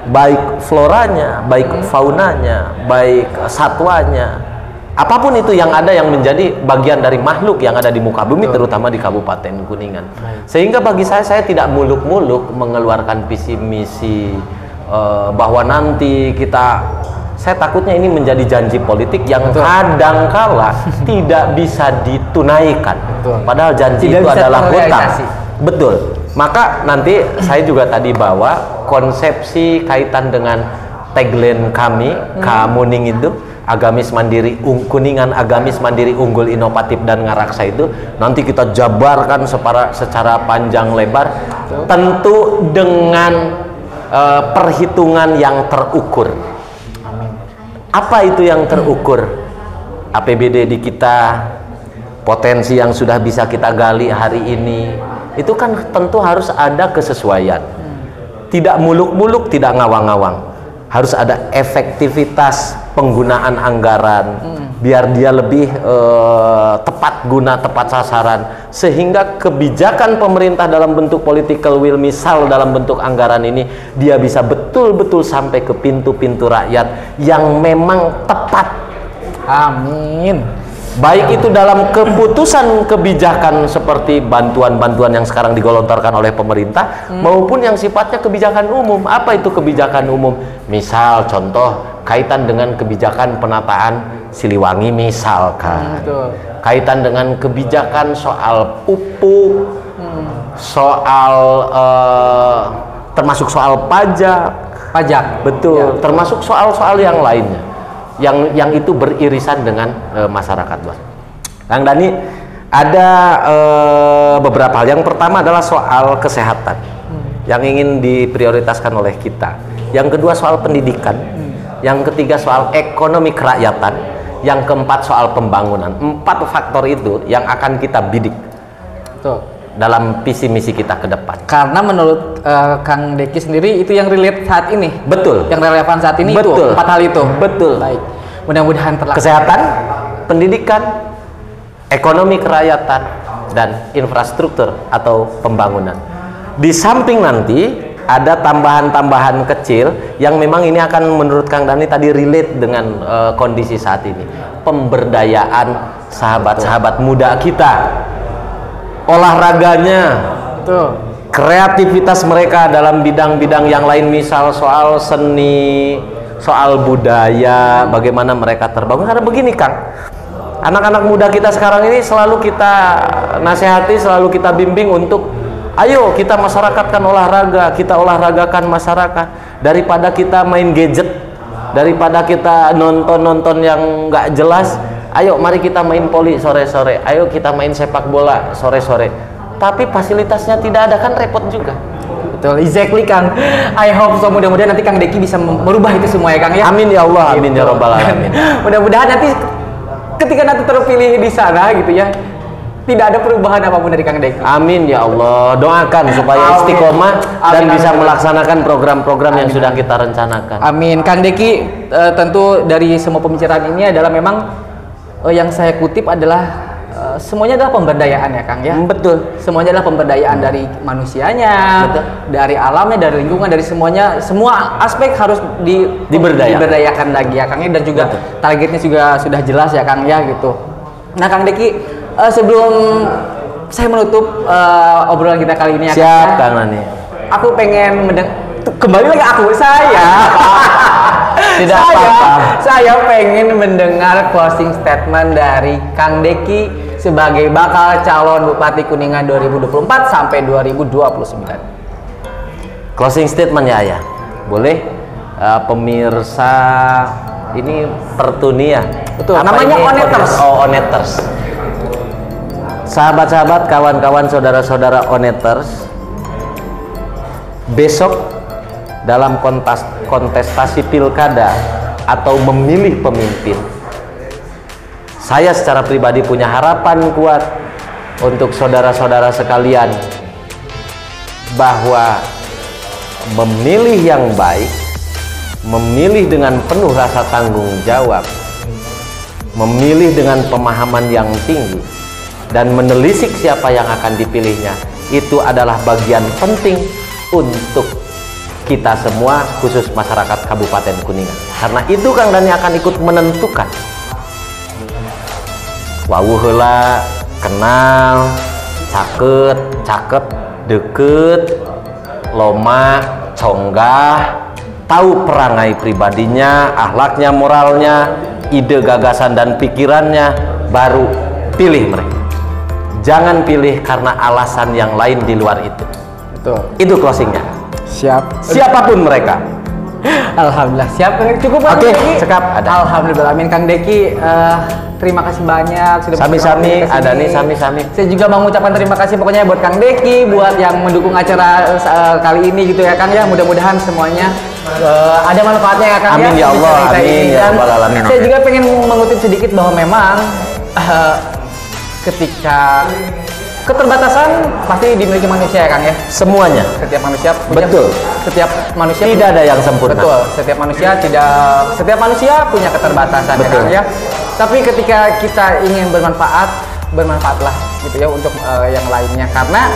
baik floranya, baik faunanya, baik satwanya, apapun itu yang ada yang menjadi bagian dari makhluk yang ada di muka bumi, terutama di Kabupaten Kuningan. Sehingga bagi saya tidak muluk-muluk mengeluarkan visi misi bahwa nanti saya takutnya ini menjadi janji politik yang kadangkala tidak bisa ditunaikan. Padahal janji itu adalah hutang. Betul. Maka nanti saya juga tadi bawa konsepsi kaitan dengan tagline kami, Kamuning itu, agamis mandiri Kuningan, agamis mandiri, unggul, inovatif dan ngaraksa itu nanti kita jabarkan secara panjang lebar, tentu dengan perhitungan yang terukur. Apa itu yang terukur? APBD di kita, potensi yang sudah bisa kita gali hari ini, itu kan tentu harus ada kesesuaian. Tidak muluk-muluk, tidak ngawang-ngawang. Harus ada efektivitas penggunaan anggaran, biar dia lebih tepat guna, tepat sasaran, sehingga kebijakan pemerintah dalam bentuk political will, misal dalam bentuk anggaran ini, dia bisa betul-betul sampai ke pintu-pintu rakyat yang memang tepat. Amin. Baik itu dalam keputusan kebijakan seperti bantuan-bantuan yang sekarang digelontorkan oleh pemerintah, maupun yang sifatnya kebijakan umum. Apa itu kebijakan umum? Misal contoh kaitan dengan kebijakan penataan Siliwangi misalkan, kaitan dengan kebijakan soal pupuk, soal termasuk soal pajak, betul, termasuk soal-soal yang lainnya. Yang itu beririsan dengan masyarakat luas. Kang Dani, ada beberapa hal. Yang pertama adalah soal kesehatan yang ingin diprioritaskan oleh kita. Yang kedua soal pendidikan. Yang ketiga soal ekonomi kerakyatan. Yang keempat soal pembangunan. 4 faktor itu yang akan kita bidik dalam visi misi kita ke depan. Karena menurut Kang Deki sendiri itu yang relate saat ini. Betul. Yang relevan saat ini. Betul. Itu 4 hal itu. Betul. Baik. Mudah-mudahan terlaksana. Kesehatan, pendidikan, ekonomi kerakyatan, dan infrastruktur atau pembangunan. Di samping nanti ada tambahan-tambahan kecil yang memang ini akan menurut Kang Dani tadi relate dengan kondisi saat ini. Pemberdayaan sahabat-sahabat muda kita, olahraganya, kreativitas mereka dalam bidang-bidang yang lain, misal soal seni, soal budaya, bagaimana mereka terbangun. Karena begini Kang, anak-anak muda kita sekarang ini selalu kita nasihati, selalu kita bimbing untuk ayo kita masyarakatkan olahraga, kita olahragakan masyarakat, daripada kita main gadget, daripada kita nonton-nonton yang nggak jelas. Ayo mari kita main voli sore-sore, ayo kita main sepak bola sore-sore. Tapi fasilitasnya tidak ada, kan repot juga. Betul, exactly Kang. I hope so, mudah-mudahan nanti Kang Deki bisa merubah itu semua ya Kang ya. Amin ya Allah, amin ya Rabbal alamin. Mudah-mudahan nanti ketika nanti terpilih di sana gitu ya, tidak ada perubahan apapun dari Kang Deki. Amin ya Allah. Doakan supaya istiqomah dan bisa melaksanakan program-program yang sudah kita rencanakan. Amin. Kang Deki, tentu dari semua pembicaraan ini adalah memang yang saya kutip adalah semuanya adalah pemberdayaan ya Kang ya. Betul. Semuanya adalah pemberdayaan dari manusianya, dari alamnya, dari lingkungan, dari semuanya, semua aspek harus diberdayakan lagi ya Kang ya. Dan juga targetnya juga sudah jelas ya Kang ya gitu. Nah Kang Deki, sebelum saya menutup obrolan kita kali ini ya Siap Kang Nani. Aku pengen kembali lagi tidak apa-apa. Saya pengen mendengar closing statement dari Kang Deki sebagai bakal calon Bupati Kuningan 2024 sampai 2029. Closing statement ya Ayah. Boleh? Pemirsa ini Pertunia. Betul. Namanya Oneters. Oh, Oneters. Sahabat-sahabat, kawan-kawan, saudara-saudara Oneters, besok dalam kontestasi pilkada atau memilih pemimpin, saya secara pribadi punya harapan kuat untuk saudara-saudara sekalian bahwa memilih yang baik, memilih dengan penuh rasa tanggung jawab, memilih dengan pemahaman yang tinggi, dan menelisik siapa yang akan dipilihnya, itu adalah bagian penting untuk kita semua, khusus masyarakat Kabupaten Kuningan. Karena itu Kang Dani akan ikut menentukan. Wawuh heula kenal, caket, deket, loma, conggah, tahu perangai pribadinya, akhlaknya, moralnya, ide, gagasan, dan pikirannya, baru pilih mereka. Jangan pilih karena alasan yang lain di luar itu. Betul. Itu closingnya. Siap. Siapapun mereka. Alhamdulillah siap. Cukup Kang Oke, Deki. cekap ada. Alhamdulillah, amin Kang Deki. Terima kasih banyak sudah Sami-sami, berkenan ada kesini. nih sami-sami. Saya juga mengucapkan terima kasih pokoknya buat Kang Deki, buat yang mendukung acara kali ini gitu ya Kang ya. Mudah-mudahan semuanya ada manfaatnya ya Kang. Amin ya Allah, Cerita amin ini. ya Dan Rabbal Alamin. saya juga pengen mengutip sedikit bahwa memang ketika keterbatasan pasti dimiliki manusia ya Kang ya. Semuanya. Setiap manusia punya, Betul. Setiap manusia Tidak ada yang sempurna. Betul. Setiap manusia punya keterbatasan ya Betul. Kang ya. Tapi ketika kita ingin bermanfaat, bermanfaatlah gitu ya untuk yang lainnya, karena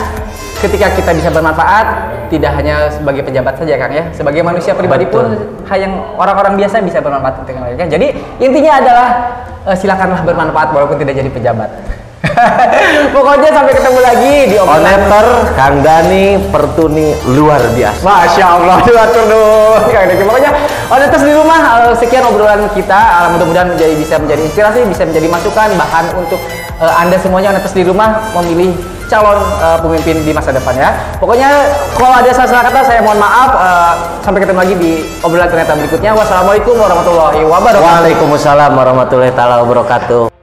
ketika kita bisa bermanfaat tidak hanya sebagai pejabat saja Kang ya, sebagai manusia pribadi pun yang orang-orang biasa bisa bermanfaat untuk yang lainnya. Jadi intinya adalah silakanlah bermanfaat walaupun tidak jadi pejabat. Pokoknya sampai ketemu lagi di Oneter Kang Dani Pertuni luar biasa. Masya Allah, dulu Kang Deki. Pokoknya Onetes di rumah, sekian obrolan kita. Mudah-mudahan bisa menjadi inspirasi, bisa menjadi masukan, bahkan untuk Anda semuanya Onetes di rumah memilih calon pemimpin di masa depan ya. Pokoknya kalau ada salah kata saya mohon maaf. Sampai ketemu lagi di obrolan ternyata berikutnya. Wassalamualaikum warahmatullahi wabarakatuh. Waalaikumsalam warahmatullahi wabarakatuh.